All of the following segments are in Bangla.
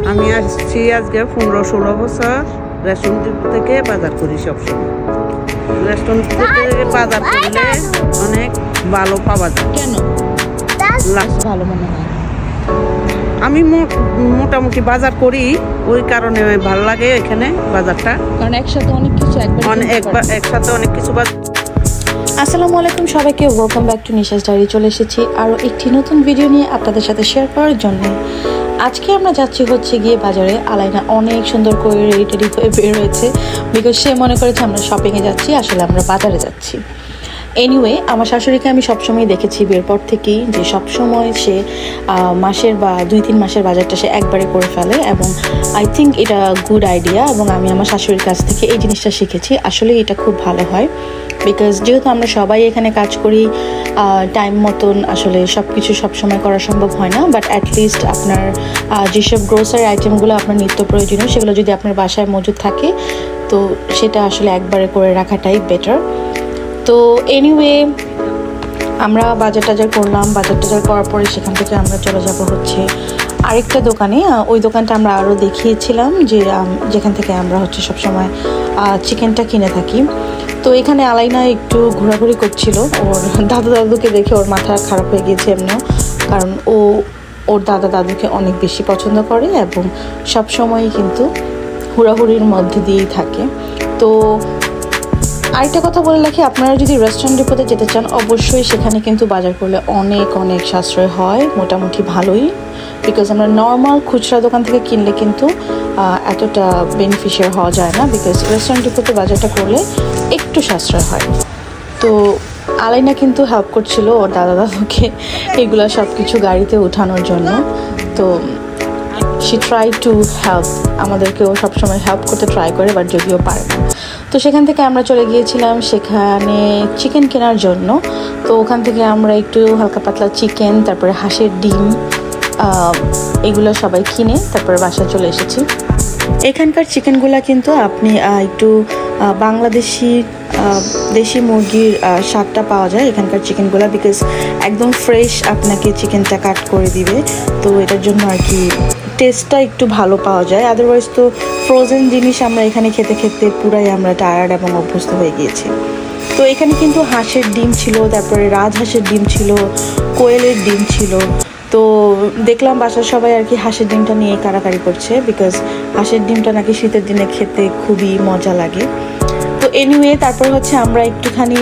আমি আসছি আজকে 15-16 বছর রেস্টুরেন্ট থেকে বাজার করি সবসময়। রেস্টুরেন্ট থেকে বাজার করলে অনেক ভালো পাওয়া যায়। কেন ভালো মনে হয়? আমি মোটামুটি বাজার করি, ওই কারণে ভালো লাগে এখানে বাজারটা, কারণ একসাথে অনেক কিছু একসাথে অনেক কিছু বাজার। আসসালামু আলাইকুম সবাইকে, welcome back to Nisha's diary. চলে এসেছি আরও একটি নতুন ভিডিও নিয়ে আপনাদের সাথে শেয়ার করার জন্য। আজকে আমরা যাচ্ছি হচ্ছে গিয়ে বাজারে। আলাইনা অনেক সুন্দর করে রেডি হয়ে বের হয়েছে, বিকজ সে মনে করেছে আমরা শপিংয়ে যাচ্ছি, আসলে আমরা বাজারে যাচ্ছি। এনিওয়ে, আমার শাশুড়িকে আমি সবসময় দেখেছি বিয়ের পর থেকেই যে সবসময় সে মাসের বা 2-3 মাসের বাজারটা সে একবারে করে ফেলে, এবং আই থিঙ্ক এটা গুড আইডিয়া। এবং আমি আমার শাশুড়ির কাছ থেকে এই জিনিসটা শিখেছি, আসলে এটা খুব ভালো হয়। বিকজ যেহেতু আমরা সবাই এখানে কাজ করি, টাইম মতন আসলে সব কিছু সবসময় করা সম্ভব হয় না, বাট অ্যাটলিস্ট আপনার যেসব গ্রোসারি আইটেমগুলো আপনার নিত্য প্রয়োজনীয় সেগুলো যদি আপনার বাসায় মজুদ থাকে, তো সেটা আসলে একবারে করে রাখাটাই বেটার। তো এনিওয়ে, আমরা বাজার টাজার করলাম। বাজার টাজার করার পরে সেখান থেকে আমরা চলে যাব হচ্ছে আরেকটা দোকানে। ওই দোকানটা আমরা আরও দেখিয়েছিলাম যে যেখান থেকে আমরা হচ্ছে সবসময় চিকেনটা কিনে থাকি। তো এখানে আলাইনা একটু ঘোরাঘুরি করছিল, ওর দাদুকে দেখে ওর মাথা খারাপ হয়ে গিয়েছে এমনিও, কারণ ওর দাদুকে অনেক বেশি পছন্দ করে এবং সবসময়ই কিন্তু হুড়াহুড়ির মধ্যে দিয়েই থাকে। তো আরেকটা কথা বলে রাখি, আপনারা যদি রেস্টুরেন্ট ডিপোতে যেতে চান, অবশ্যই সেখানে কিন্তু বাজার করলে অনেক সাশ্রয় হয়, মোটামুটি ভালোই। বিকজ আমরা নর্মাল খুচরা দোকান থেকে কিনলে কিন্তু এতটা বেনিফিশিয়ার হওয়া যায় না, বিকজ রেস্টুরেন্ট ডিপোতে বাজারটা করলে একটু সাশ্রয় হয়। তো আলাইনা কিন্তু হেল্প করছিল ওর দাদুকে এগুলো সব কিছু গাড়িতে ওঠানোর জন্য। তো শি ট্রাই টু হেল্প, আমাদেরকেও সবসময় হেল্প করতে ট্রাই করে, বাট যদিও পারে না। তো সেখান থেকে আমরা চলে গিয়েছিলাম সেখানে চিকেন কেনার জন্য। তো ওখান থেকে আমরা একটু হালকা পাতলা চিকেন, তারপরে হাঁসের ডিম, এগুলো সবাই কিনে তারপরে বাসায় চলে এসেছি। এখানকার চিকেনগুলো কিন্তু আপনি একটু দেশি মুরগির স্বাদটা পাওয়া যায় এখানকার চিকেনগুলো, বিকজ একদম ফ্রেশ আপনাকে চিকেনটা কাট করে দিবে। তো এটার জন্য আর কি টেস্টটা একটু ভালো পাওয়া যায়। আদারওয়াইজ তো ফ্রোজেন জিনিস আমরা এখানে খেতে খেতে পুরাই আমরা টায়ার্ড এবং অভ্যস্ত হয়ে গিয়েছি। তো এখানে কিন্তু হাঁসের ডিম ছিল, তারপরে রাজহাঁসের ডিম ছিল, কোয়েলের ডিম ছিল। তো দেখলাম বাসার সবাই আর কি হাঁসের ডিমটা নিয়ে কাড়াকাড়ি করছে, বিকজ হাঁসের ডিমটা নাকি শীতের দিনে খেতে খুবই মজা লাগে। তো এনিওয়ে, তারপর হচ্ছে আমরা একটুখানি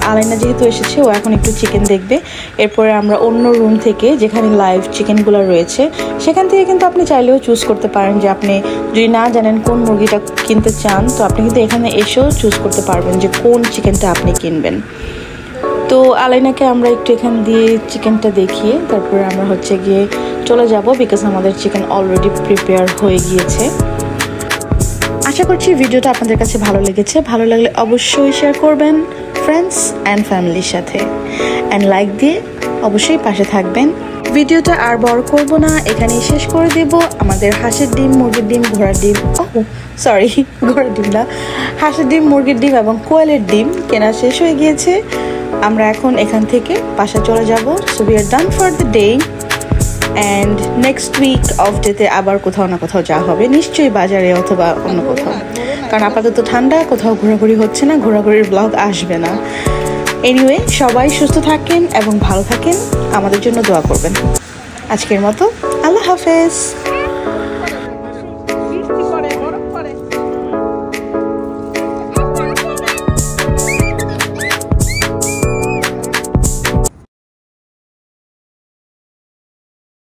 আলাইনা যেহেতু এসেছে, ও এখন একটু চিকেন দেখবে। এরপরে আমরা অন্য রুম থেকে যেখানে লাইভ চিকেনগুলো রয়েছে সেখান থেকে কিন্তু আপনি চাইলেও চুজ করতে পারেন, যে আপনি যদি না জানেন কোন মুরগিটা কিনতে চান, তো আপনি কিন্তু এখানে এসেও চুজ করতে পারবেন যে কোন চিকেনটা আপনি কিনবেন। তো আলাইনাকে আমরা একটু এখান দিয়ে চিকেনটা দেখিয়ে তারপরে আমরা হচ্ছে গিয়ে চলে যাব, বিকজ আমাদের চিকেন অলরেডি প্রিপেয়ার হয়ে গিয়েছে। আশা করছি ভিডিওটা আপনাদের কাছে ভালো লেগেছে। ভালো লাগলে অবশ্যই শেয়ার করবেন ফ্রেন্ডস অ্যান্ড ফ্যামিলির সাথে, অ্যান্ড লাইক দিয়ে অবশ্যই পাশে থাকবেন। ভিডিওটা আর বড় করব না, এখানেই শেষ করে দেব। আমাদের হাঁসের ডিম, মুরগির ডিম, ঘোড়ার ডিম, ঘোড়ার ডিম না, হাঁসের ডিম, মুরগির ডিম এবং কোয়েলের ডিম কেনা শেষ হয়ে গিয়েছে। আমরা এখন এখান থেকে বাসা চলে যাব। So we are done for the day, and next week off ডেতে আবার কোথাও না কোথাও যাওয়া হবে, নিশ্চয়ই বাজারে অথবা অন্য কোথাও, কারণ আপাতত ঠান্ডা, কোথাও ঘোরাঘুরি হচ্ছে না, ঘোরাঘুরির ব্লগ আসবে না। এনিওয়ে, সবাই সুস্থ থাকেন এবং ভালো থাকেন, আমাদের জন্য দোয়া করবেন। আজকের মতো আল্লাহ হাফেজ।